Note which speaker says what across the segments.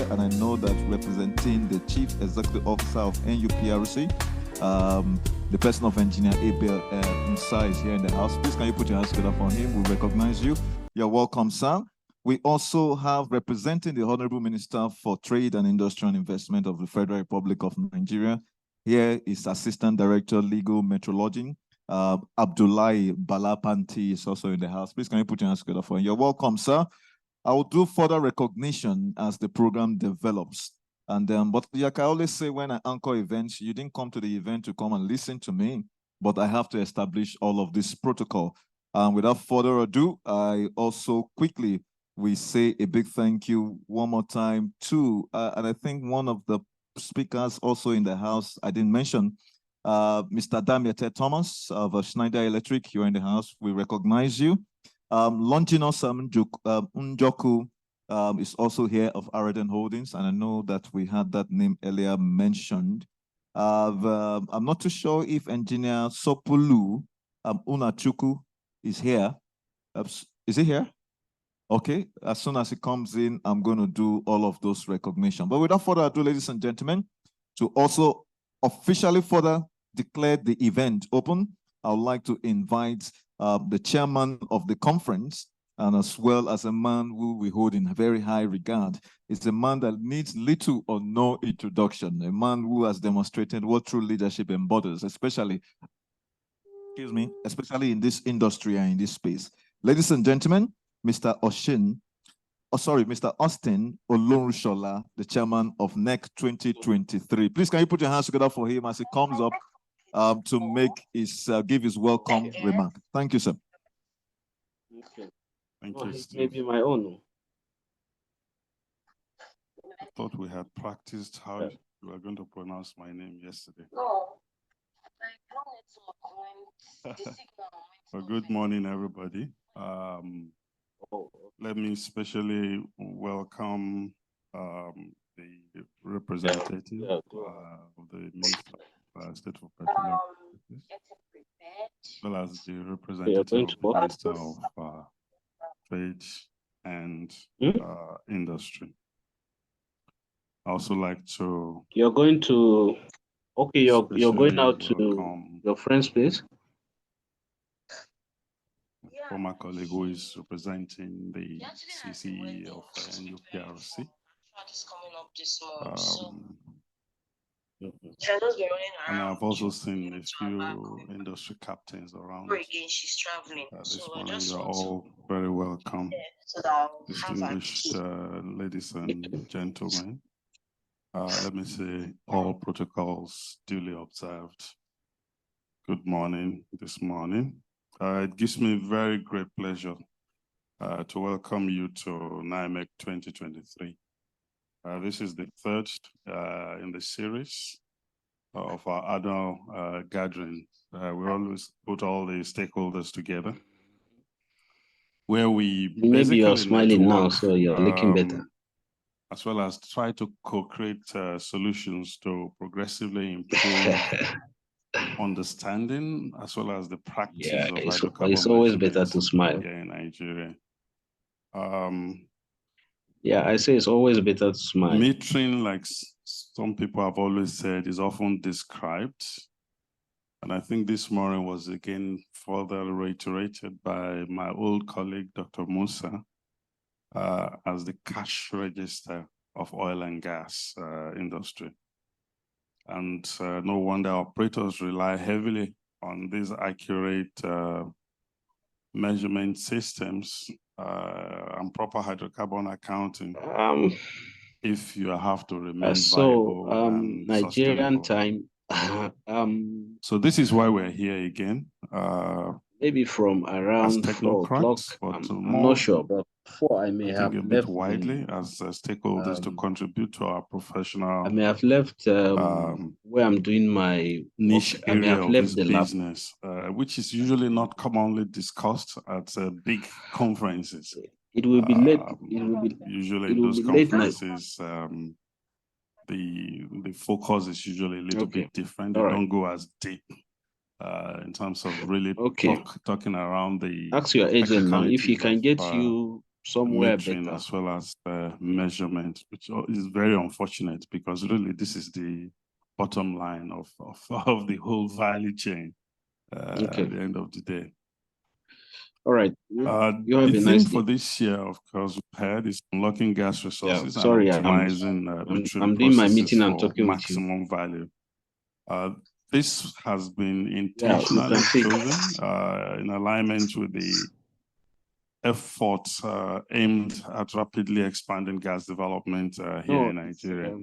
Speaker 1: and I know that representing the Chief Executive Officer of NUPRC, the person of Engineer Abel Musa is here in the house. Please, can you put your hands together for him? We recognize you. You're welcome, sir. We also have representing the Honorable Minister for Trade and Industrial Investment of the Federal Republic of Nigeria. Here is Assistant Director, Legal Metrology, Abdullahi Balapanti is also in the house. Please, can you put your hands together for him? You're welcome, sir. I will do further recognition as the program develops. And but like I always say, when I anchor events, you didn't come to the event to come and listen to me, but I have to establish all of this protocol. Without further ado, I also quickly, we say a big thank you one more time to, and I think one of the speakers also in the house, I didn't mention, Mr. Damiete Thomas of Schneider Electric, you're in the house, we recognize you. Longinus Njoku is also here of Araden Holdings, and I know that we had that name earlier mentioned. I'm not too sure if Engineer Sopulu Unachuku is here. Is he here? Okay, as soon as he comes in, I'm going to do all of those recognition. But without further ado, ladies and gentlemen, to also officially further declare the event open, I would like to invite the chairman of the conference, and as well as a man who we hold in very high regard. It's a man that needs little or no introduction, a man who has demonstrated what true leadership embodies, especially in this industry and in this space. Ladies and gentlemen, Mr. Osten Olurunsola, the chairman of NEC 2023. Please, can you put your hands together for him as he comes up to make his give his welcome remark. Thank you, sir.
Speaker 2: Okay.
Speaker 3: Thank you, Steve.
Speaker 2: Maybe my own.
Speaker 3: I thought we had practiced how you were going to pronounce my name yesterday. Well, good morning, everybody. Let me especially welcome the representative of the Minister of State for Petroleum, as well as the representative of the Minister of Trade and Industry. I also like to.
Speaker 2: You're going to. Okay, you're going out to your friend's place.
Speaker 3: Former colleague who is representing the CCE of NUPRC. And I've also seen a few industry captains around.
Speaker 4: She's traveling.
Speaker 3: This morning, you're all very welcome, distinguished ladies and gentlemen. Let me say all protocols duly observed. Good morning this morning. It gives me very great pleasure to welcome you to NiHMEC 2023. This is the third in the series of our annual gathering. We always put all the stakeholders together, where we
Speaker 2: maybe you're smiling now, so you're looking better.
Speaker 3: As well as try to co-create solutions to progressively improve understanding as well as the practice of hydrocarbon.
Speaker 2: It's always better to smile
Speaker 3: here in Nigeria.
Speaker 2: Yeah, I say it's always better to smile.
Speaker 3: Metering, like some people have always said, is often described. And I think this morning was again further reiterated by my old colleague, Dr. Musa, as the cash register of oil and gas industry. And no wonder operators rely heavily on these accurate measurement systems and proper hydrocarbon accounting if you have to remain viable and
Speaker 2: Nigerian
Speaker 3: sustainable.
Speaker 2: Time.
Speaker 3: So this is why we're here again.
Speaker 2: Maybe from around 4 o'clock. I'm not sure, but before I may have
Speaker 3: a bit widely as stakeholders to contribute to our professional.
Speaker 2: I may have left where I'm doing my
Speaker 3: niche area of this business, which is usually not commonly discussed at big conferences.
Speaker 2: It will be late.
Speaker 3: Usually those conferences, the focus is usually a little bit different. They don't go as deep in terms of really talking around the.
Speaker 2: Ask your agent now if he can get you somewhere
Speaker 3: metering
Speaker 2: better,
Speaker 3: as well as measurement, which is very unfortunate because really this is the bottom line of the whole value chain at the end of the day.
Speaker 2: All right. You have
Speaker 3: the
Speaker 2: a
Speaker 3: theme
Speaker 2: nice
Speaker 3: for
Speaker 2: day.
Speaker 3: this year, of course, we've had is unlocking gas resources and
Speaker 2: sorry,
Speaker 3: optimizing
Speaker 2: I'm doing my meeting and talking
Speaker 3: maximum
Speaker 2: with you.
Speaker 3: value. This has been intentionally chosen in alignment with the efforts aimed at rapidly expanding gas development here in Nigeria.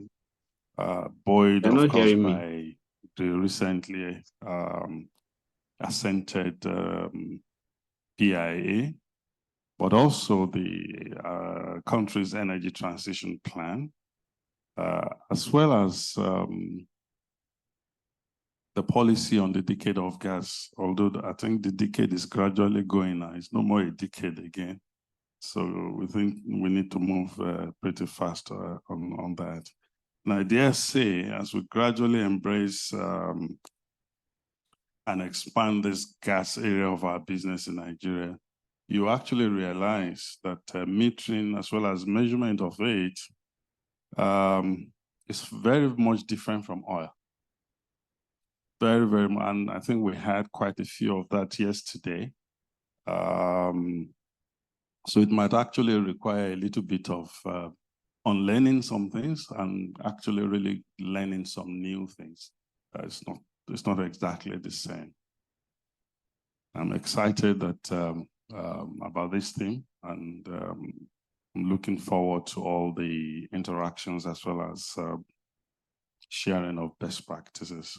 Speaker 3: Buoyed, of course, by the recently assented PIA, but also the country's energy transition plan, as well as the policy on the decade of gas, although I think the decade is gradually going now. It's no more a decade again. So we think we need to move pretty fast on that. Now, I dare say, as we gradually embrace and expand this gas area of our business in Nigeria, you actually realize that metering as well as measurement of it is very much different from oil. Very, very much. And I think we had quite a few of that yesterday. So it might actually require a little bit of unlearning some things and actually really learning some new things. It's not exactly the same. I'm excited that about this thing, and I'm looking forward to all the interactions as well as sharing of best practices.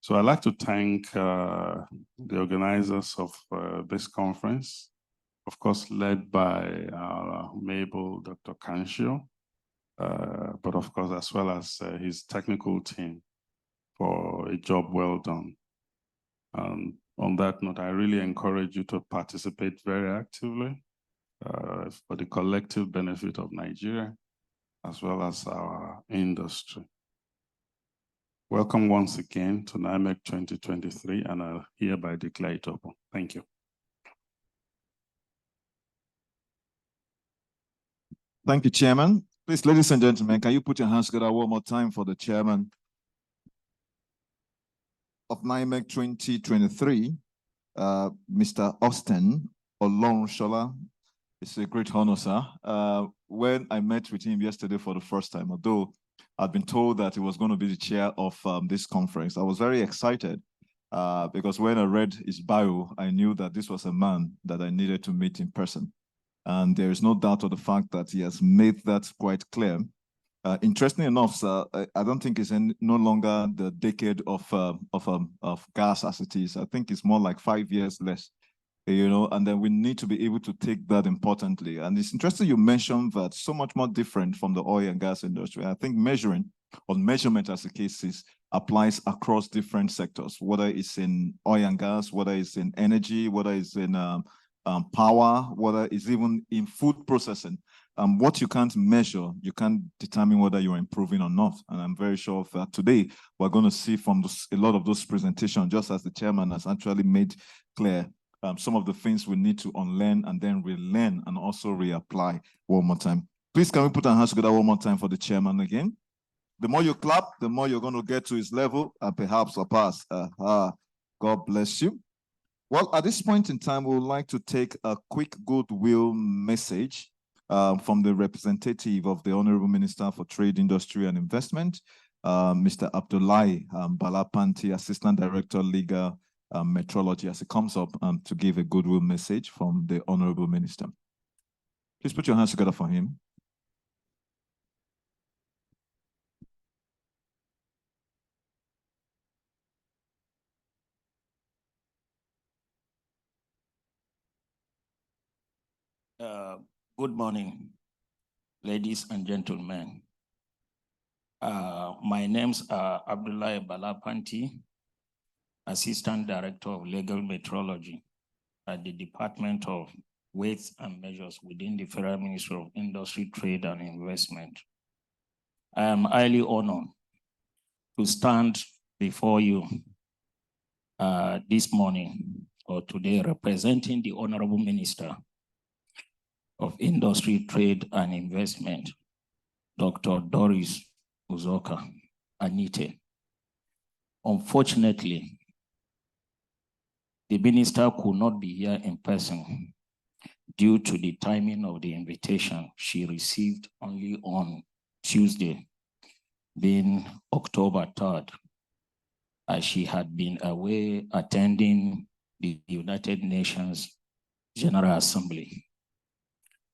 Speaker 3: So I'd like to thank the organizers of this conference, of course, led by Mabel, Dr. Kanshio, but of course, as well as his technical team for a job well done. And on that note, I really encourage you to participate very actively for the collective benefit of Nigeria, as well as our industry. Welcome once again to NiHMEC 2023, and I'll hereby declare it open. Thank you.
Speaker 1: Thank you, Chairman. Please, ladies and gentlemen, can you put your hands together one more time for the Chairman of NiHMEC 2023, Mr. Osten Olurunsola. It's a great honor, sir. When I met with him yesterday for the first time, although I'd been told that he was going to be the chair of this conference, I was very excited because when I read his bio, I knew that this was a man that I needed to meet in person. And there is no doubt of the fact that he has made that quite clear. Interestingly enough, sir, I don't think it's no longer the decade of gas as it is. I think it's more like 5 years less, you know, and then we need to be able to take that importantly. And it's interesting you mentioned that so much more different from the oil and gas industry. I think measurement as the case is, applies across different sectors, whether it's in oil and gas, whether it's in energy, whether it's in power, whether it's even in food processing. What you can't measure, you can't determine whether you're improving or not. And I'm very sure that today we're going to see from a lot of those presentations, just as the chairman has actually made clear, some of the things we need to unlearn and then relearn and also reapply one more time. Please, can we put our hands together one more time for the chairman again? The more you clap, the more you're going to get to his level and perhaps surpass. God bless you. Well, at this point in time, we would like to take a quick goodwill message from the representative of the Honorable Minister for Trade, Industry and Investment, Mr. Abdullahi Balapanti, Assistant Director, Legal Metrology, as he comes up to give a goodwill message from the Honorable Minister. Please put your hands together for him.
Speaker 4: Good morning, ladies and gentlemen. My name's Abdullahi Balapanti, Assistant Director of Legal Metrology at the Department of Weights and Measures within the Federal Ministry of Industry, Trade and Investment. I am highly honored to stand before you this morning or today representing the Honorable Minister of Industry, Trade and Investment, Dr. Doris Uzoka Anite. Unfortunately, the minister could not be here in person due to the timing of the invitation she received only on Tuesday, being October 3rd, as she had been away attending the United Nations General Assembly.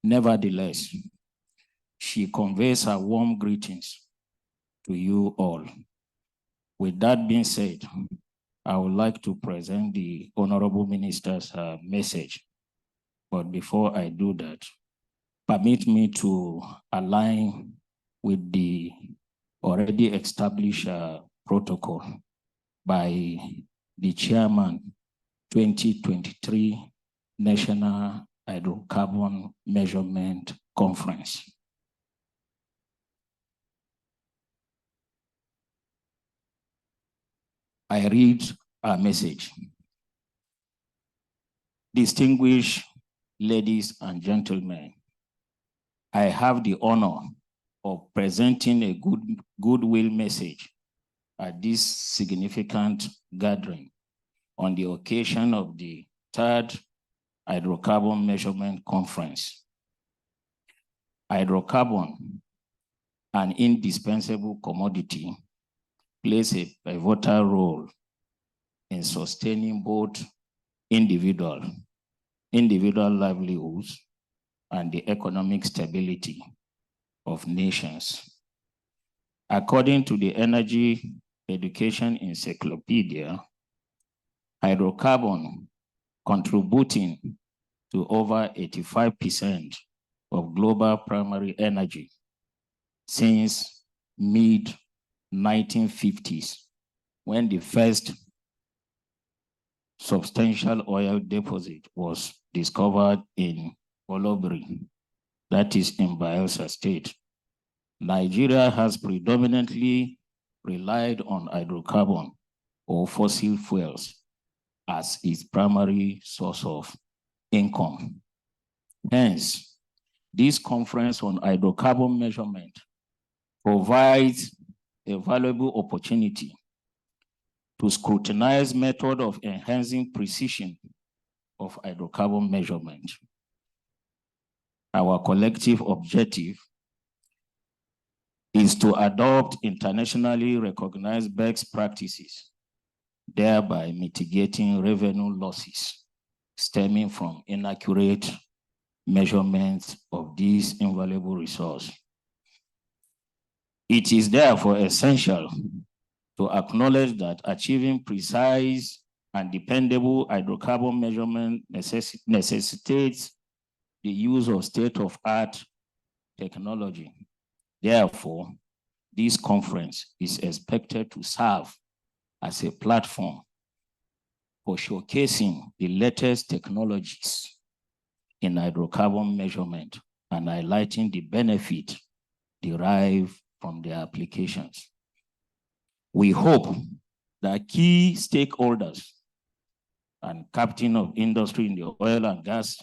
Speaker 4: Nevertheless, she conveys her warm greetings to you all. With that being said, I would like to present the Honorable Minister's message. But before I do that, permit me to align with the already established protocol by the chairman 2023 National Hydrocarbon Measurement Conference. I read our message. Distinguished ladies and gentlemen, I have the honor of presenting a goodwill message at this significant gathering on the occasion of the 3rd Hydrocarbon Measurement Conference. Hydrocarbon, an indispensable commodity, plays a pivotal role in sustaining both individual livelihoods and the economic stability of nations. According to the Energy Education Encyclopedia, hydrocarbon contributing to over 85% of global primary energy since mid-1950s, when the first substantial oil deposit was discovered in Olurunsola, that is in Bayelsa State. Nigeria has predominantly relied on hydrocarbon or fossil fuels as its primary source of income. Hence, this conference on hydrocarbon measurement provides a valuable opportunity to scrutinize method of enhancing precision of hydrocarbon measurement. Our collective objective is to adopt internationally recognized best practices, thereby mitigating revenue losses stemming from inaccurate measurements of this invaluable resource. It is therefore essential to acknowledge that achieving precise and dependable hydrocarbon measurement necessitates the use of state-of-art technology. Therefore, this conference is expected to serve as a platform for showcasing the latest technologies in hydrocarbon measurement and highlighting the benefit derived from their applications. We hope that key stakeholders and captain of industry in the oil and gas,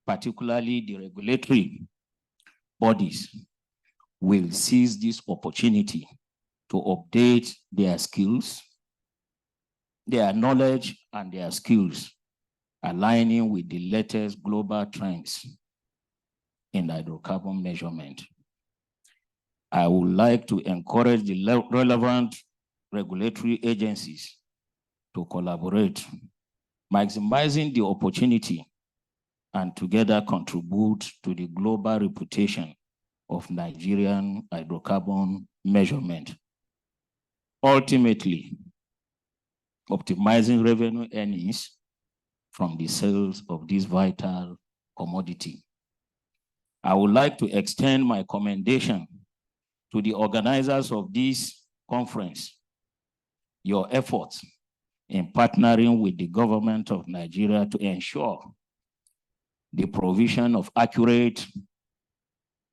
Speaker 4: particularly the regulatory bodies, will seize this opportunity to update their skills, their knowledge and their skills, aligning with the latest global trends in hydrocarbon measurement. I would like to encourage the relevant regulatory agencies to collaborate, maximizing the opportunity and together contribute to the global reputation of Nigerian hydrocarbon measurement. Ultimately, optimizing revenue earnings from the sales of this vital commodity. I would like to extend my commendation to the organizers of this conference. Your efforts in partnering with the government of Nigeria to ensure the provision of accurate,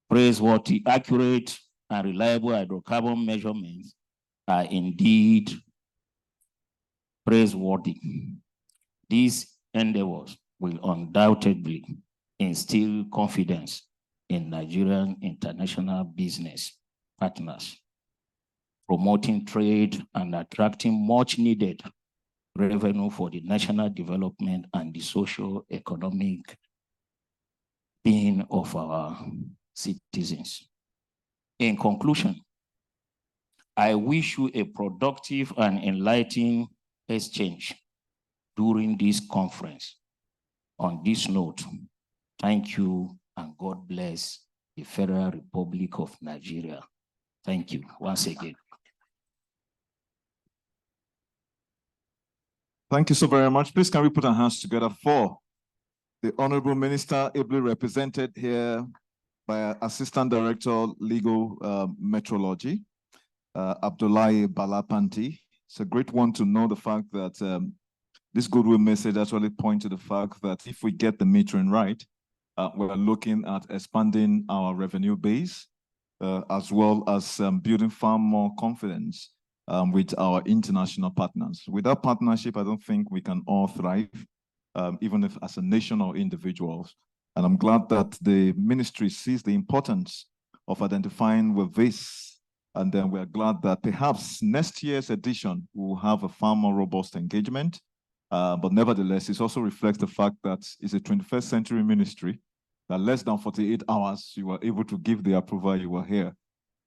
Speaker 4: praiseworthy, accurate and reliable hydrocarbon measurements are indeed praiseworthy. These endeavors will undoubtedly instill confidence in Nigerian international business partners, promoting trade and attracting much needed revenue for the national development and the socio-economic being of our citizens. In conclusion, I wish you a productive and enlightening exchange during this conference. On this note, thank you and God bless the Federal Republic of Nigeria. Thank you once again.
Speaker 1: Thank you so very much. Please can we put our hands together for the Honorable Minister, ably represented here by Assistant Director, Legal Metrology, Abdullahi Balapanti. It's a great one to know the fact that this Goodwill message actually points to the fact that if we get the metering right, we're looking at expanding our revenue base, as well as building far more confidence with our international partners. Without partnership, I don't think we can all thrive, even if as a nation or individuals. And I'm glad that the ministry sees the importance of identifying with this. And then we're glad that perhaps next year's edition will have a far more robust engagement. But nevertheless, it also reflects the fact that it's a 21st century ministry, that less than 48 hours, you were able to give the approval, you were here.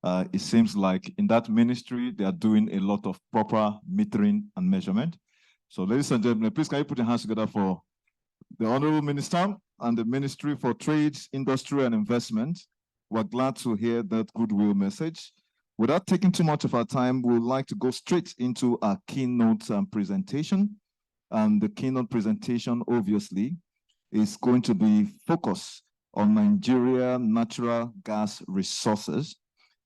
Speaker 1: It seems like in that ministry, they are doing a lot of proper metering and measurement. So ladies and gentlemen, please can you put your hands together for the Honorable Minister and the Ministry for Trade, Industry and Investment. We're glad to hear that Goodwill message. Without taking too much of our time, we would like to go straight into our keynote presentation. And the keynote presentation, obviously, is going to be focused on Nigeria natural gas resources.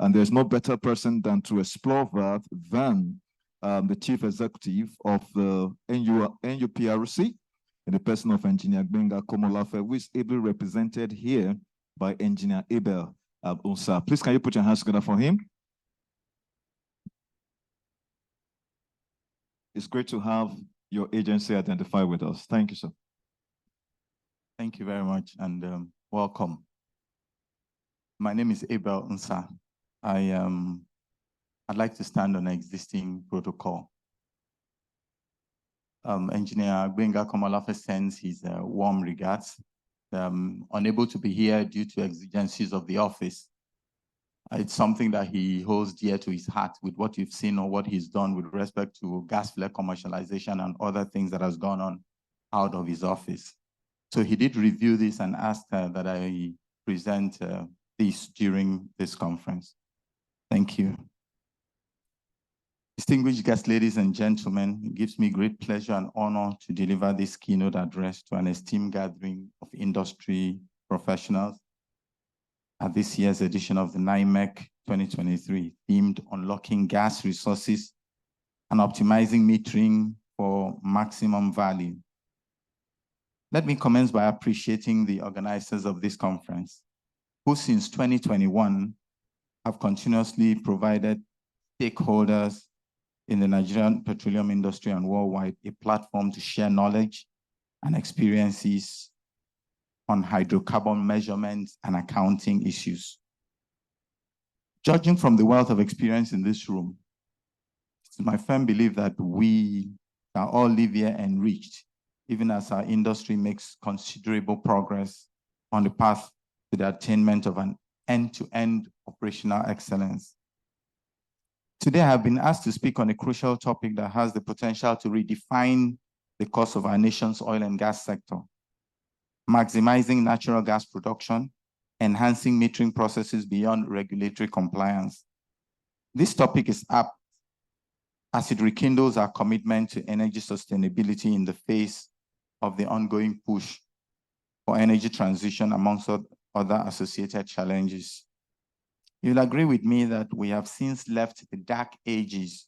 Speaker 1: And there's no better person than to explore that than the Chief Executive of the NUPRC, in the person of Engineer Gbenga Komolafe, who is ably represented here by Engineer Abel Unsa. Please, can you put your hands together for him? It's great to have your agency identify with us. Thank you, sir.
Speaker 5: Thank you very much, and welcome. My name is Abel Unsa. I'd like to stand on existing protocol. Engineer Gbenga Komolafe sends his warm regards. Unable to be here due to exigencies of the office. It's something that he holds dear to his heart with what you've seen or what he's done with respect to gas flare commercialization and other things that has gone on out of his office. So he did review this and asked that I present this during this conference. Thank you. Distinguished guests, ladies and gentlemen, it gives me great pleasure and honor to deliver this keynote address to an esteemed gathering of industry professionals at this year's edition of the NiHMEC 2023, themed Unlocking Gas Resources and Optimizing Metering for Maximum Value. Let me commence by appreciating the organizers of this conference, who since 2021 have continuously provided stakeholders in the Nigerian petroleum industry and worldwide a platform to share knowledge and experiences on hydrocarbon measurements and accounting issues. Judging from the wealth of experience in this room, it's my firm belief that we are all live here enriched, even as our industry makes considerable progress on the path to the attainment of an end-to-end operational excellence. Today, I have been asked to speak on a crucial topic that has the potential to redefine the course of our nation's oil and gas sector, maximizing natural gas production, enhancing metering processes beyond regulatory compliance. This topic is apt as it rekindles our commitment to energy sustainability in the face of the ongoing push for energy transition amongst other associated challenges. You'll agree with me that we have since left the dark ages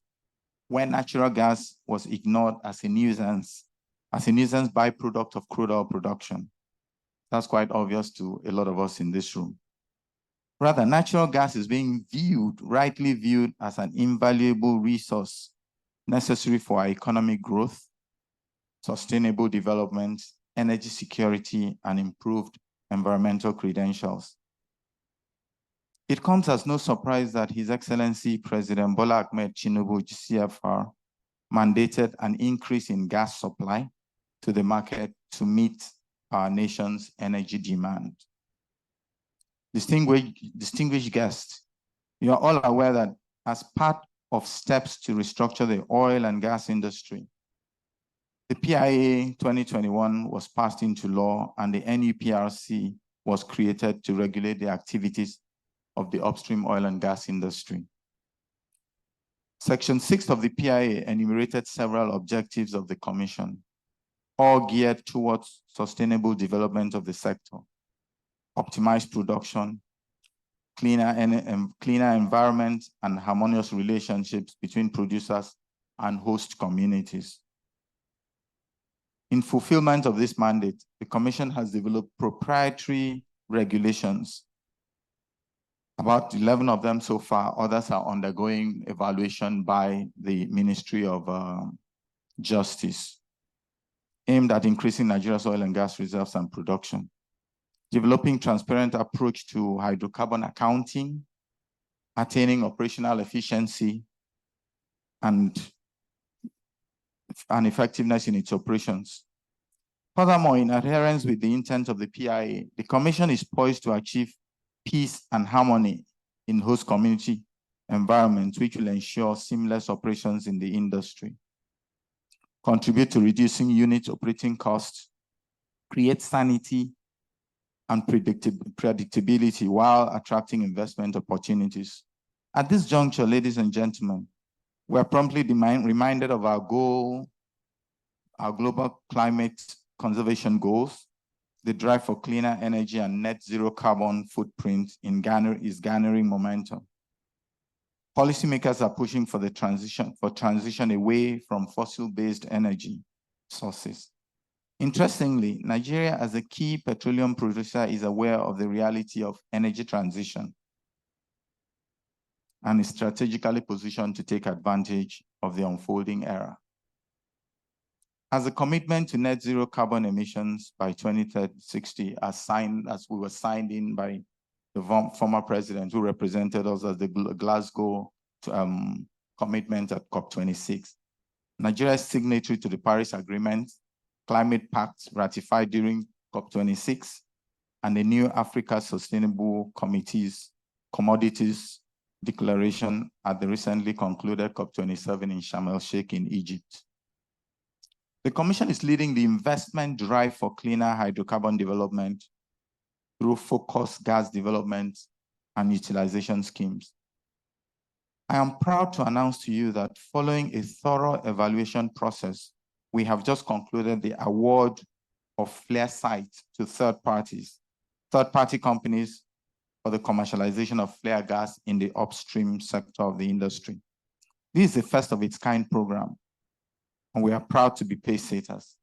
Speaker 5: when natural gas was ignored as a nuisance byproduct of crude oil production. That's quite obvious to a lot of us in this room. Rather, natural gas is being rightly viewed as an invaluable resource necessary for our economic growth, sustainable development, energy security, and improved environmental credentials. It comes as no surprise that His Excellency President Bola Ahmed Tinubu, GCFR, mandated an increase in gas supply to the market to meet our nation's energy demand. Distinguished guests, you are all aware that as part of steps to restructure the oil and gas industry, the PIA 2021 was passed into law and the NUPRC was created to regulate the activities of the upstream oil and gas industry. Section 6 of the PIA enumerated several objectives of the Commission, all geared towards sustainable development of the sector, optimized production, cleaner environment, and harmonious relationships between producers and host communities. In fulfillment of this mandate, the Commission has developed proprietary regulations. About 11 of them so far, others are undergoing evaluation by the Ministry of Justice, aimed at increasing Nigeria's oil and gas reserves and production, developing transparent approach to hydrocarbon accounting, attaining operational efficiency and effectiveness in its operations. Furthermore, in adherence with the intent of the PIA, the Commission is poised to achieve peace and harmony in host community environments, which will ensure seamless operations in the industry, contribute to reducing unit operating costs, create sanity and predictability while attracting investment opportunities. At this juncture, ladies and gentlemen, we are promptly reminded of our goal, our global climate conservation goals. The drive for cleaner energy and net zero carbon footprint is garnering momentum. Policymakers are pushing for the transition away from fossil-based energy sources. Interestingly, Nigeria as a key petroleum producer is aware of the reality of energy transition and is strategically positioned to take advantage of the unfolding era. As a commitment to net zero carbon emissions by 2060, as we were signed in by the former president who represented us as the Glasgow commitment at COP26. Nigeria is signatory to the Paris Agreement, Climate Pact ratified during COP26, and the new Africa Sustainable Commodities Declaration at the recently concluded COP27 in Sharm el-Sheikh in Egypt. The Commission is leading the investment drive for cleaner hydrocarbon development through focused gas development and utilization schemes. I am proud to announce to you that following a thorough evaluation process, we have just concluded the award of flare sites to third-party companies for the commercialization of flare gas in the upstream sector of the industry. This is the first of its kind program, and we are proud to be pacesetters.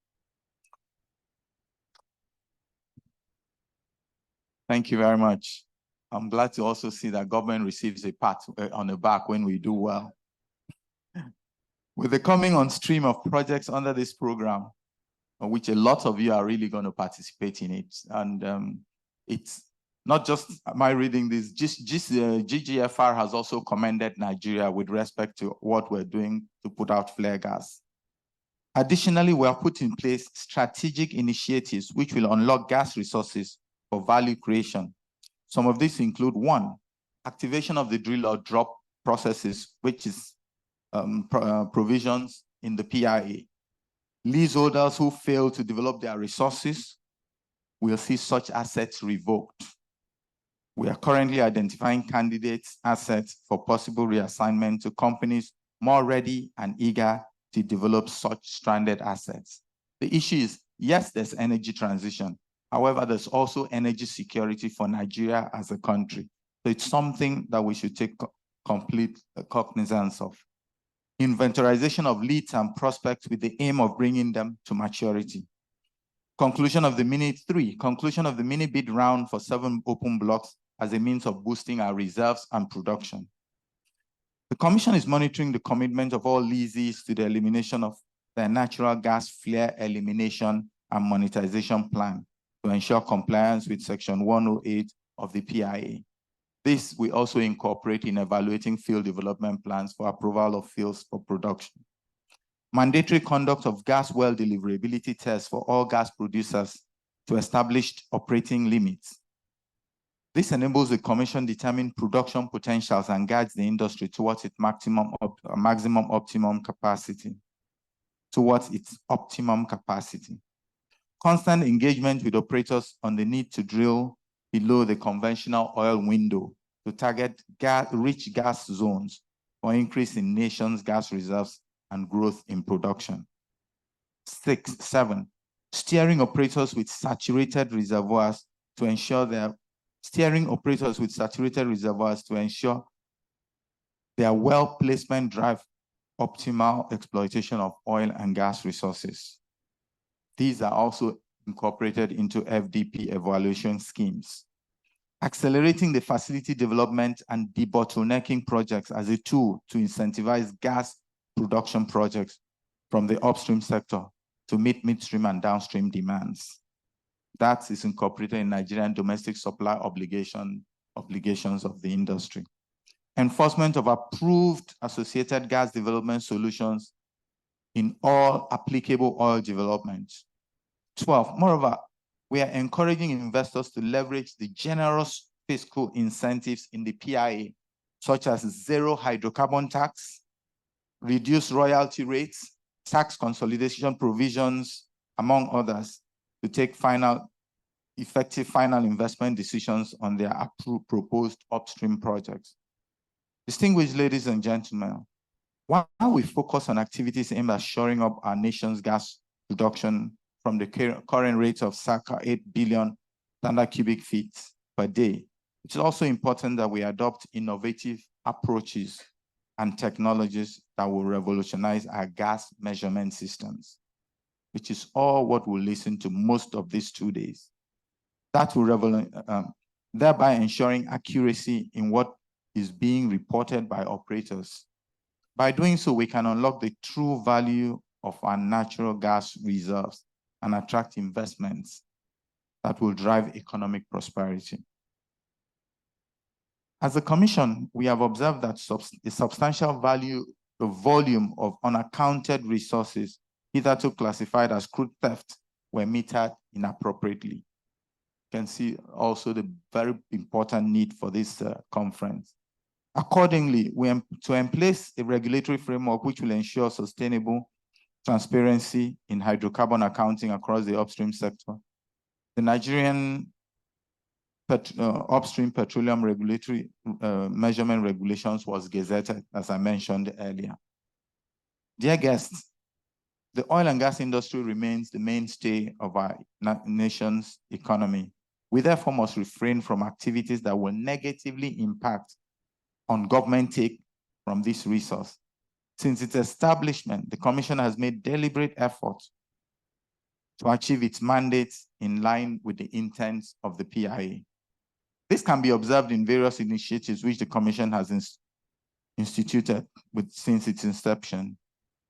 Speaker 5: Thank you very much. I'm glad to also see that government receives a pat on the back when we do well. With the coming on stream of projects under this program, which a lot of you are really going to participate in it, and it's not just my reading this, GGFR has also commended Nigeria with respect to what we're doing to put out flare gas. Additionally, we have put in place strategic initiatives which will unlock gas resources for value creation. Some of these include: one, activation of the drill or drop processes, which is provisions in the PIA. Leaseholders who fail to develop their resources will see such assets revoked. We are currently identifying candidates' assets for possible reassignment to companies more ready and eager to develop such stranded assets. The issue is, yes, there's energy transition. However, there's also energy security for Nigeria as a country. So it's something that we should take complete cognizance of. Inventorization of leads and prospects with the aim of bringing them to maturity. Conclusion of the mini bid round for 7 open blocks as a means of boosting our reserves and production. The Commission is monitoring the commitment of all leasees to the elimination of their natural gas flare elimination and monetization plan, to ensure compliance with Section 108 of the PIA. This we also incorporate in evaluating field development plans for approval of fields for production. Mandatory conduct of gas well deliverability tests for all gas producers to establish operating limits. This enables the Commission to determine production potentials and guides the industry towards its maximum optimum capacity. Constant engagement with operators on the need to drill below the conventional oil window to target rich gas zones for increase in nation's gas reserves and growth in production. 7, steering operators with saturated reservoirs to ensure their well placement drive optimal exploitation of oil and gas resources. These are also incorporated into FDP evaluation schemes. Accelerating the facility development and debottlenecking projects as a tool to incentivize gas production projects from the upstream sector to meet midstream and downstream demands. That is incorporated in Nigerian domestic supply obligations of the industry. Enforcement of approved associated gas development solutions in all applicable oil developments. 12, moreover, we are encouraging investors to leverage the generous fiscal incentives in the PIA, such as zero hydrocarbon tax, reduced royalty rates, tax consolidation provisions, among others, to take effective final investment decisions on their proposed upstream projects. Distinguished ladies and gentlemen, while we focus on activities aimed at shoring up our nation's gas production from the current rates of circa 8 billion standard cubic feet per day, it's also important that we adopt innovative approaches and technologies that will revolutionize our gas measurement systems, which is all what we'll listen to most of these 2 days. That will thereby ensuring accuracy in what is being reported by operators. By doing so, we can unlock the true value of our natural gas reserves and attract investments that will drive economic prosperity. As a Commission, we have observed that the substantial volume of unaccounted resources hitherto classified as crude theft were metered inappropriately. You can see also the very important need for this conference. Accordingly, to emplace a regulatory framework which will ensure sustainable transparency in hydrocarbon accounting across the upstream sector, the Nigerian upstream petroleum regulatory measurement regulations was gazetted, as I mentioned earlier. Dear guests, the oil and gas industry remains the mainstay of our nation's economy. We therefore must refrain from activities that will negatively impact on government take from this resource. Since its establishment, the Commission has made deliberate efforts to achieve its mandates in line with the intent of the PIA. This can be observed in various initiatives which the Commission has instituted since its inception,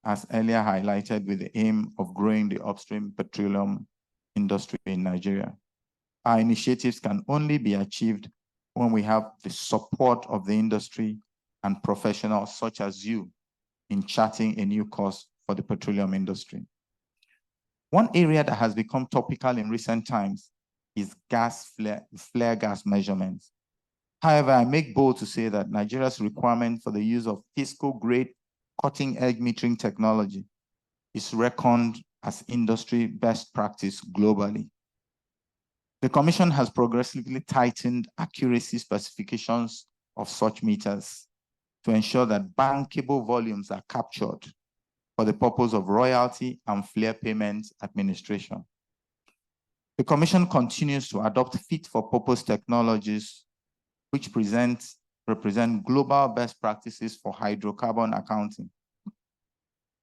Speaker 5: as earlier highlighted, with the aim of growing the upstream petroleum industry in Nigeria. Our initiatives can only be achieved when we have the support of the industry and professionals such as you in charting a new course for the petroleum industry. One area that has become topical in recent times is flare gas measurements. However, I make bold to say that Nigeria's requirement for the use of fiscal-grade cutting-edge metering technology is reckoned as industry best practice globally. The Commission has progressively tightened accuracy specifications of such meters to ensure that bankable volumes are captured for the purpose of royalty and flare payment administration. The Commission continues to adopt fit-for-purpose technologies which represent global best practices for hydrocarbon accounting.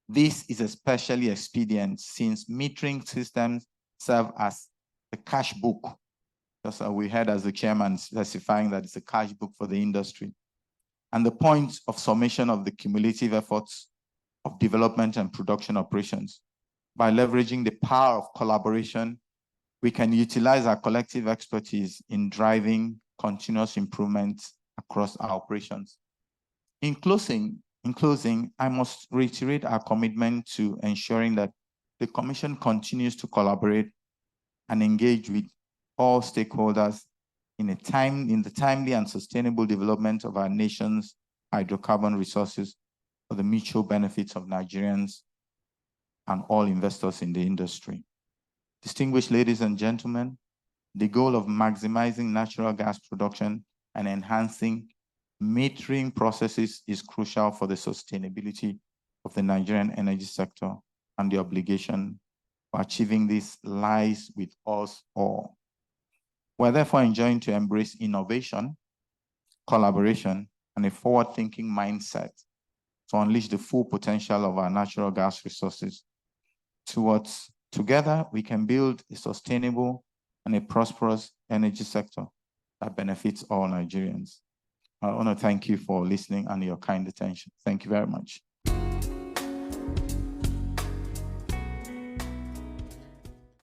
Speaker 5: This is especially expedient since metering systems serve as the cash book. Just as we heard as the chairman specifying that it's a cash book for the industry, and the point of summation of the cumulative efforts of development and production operations by leveraging the power of collaboration we can utilize our collective expertise in driving continuous improvement across our operations. In closing, I must reiterate our commitment to ensuring that the Commission continues to collaborate and engage with all stakeholders in the timely and sustainable development of our nation's hydrocarbon resources for the mutual benefits of Nigerians and all investors in the industry. Distinguished ladies and gentlemen, the goal of maximizing natural gas production and enhancing metering processes is crucial for the sustainability of the Nigerian energy sector, and the obligation for achieving this lies with us all. We're therefore enjoined to embrace innovation, collaboration, and a forward-thinking mindset to unleash the full potential of our natural gas resources. Together, we can build a sustainable and a prosperous energy sector that benefits all Nigerians. I want to thank you for listening and your kind attention. Thank you very much.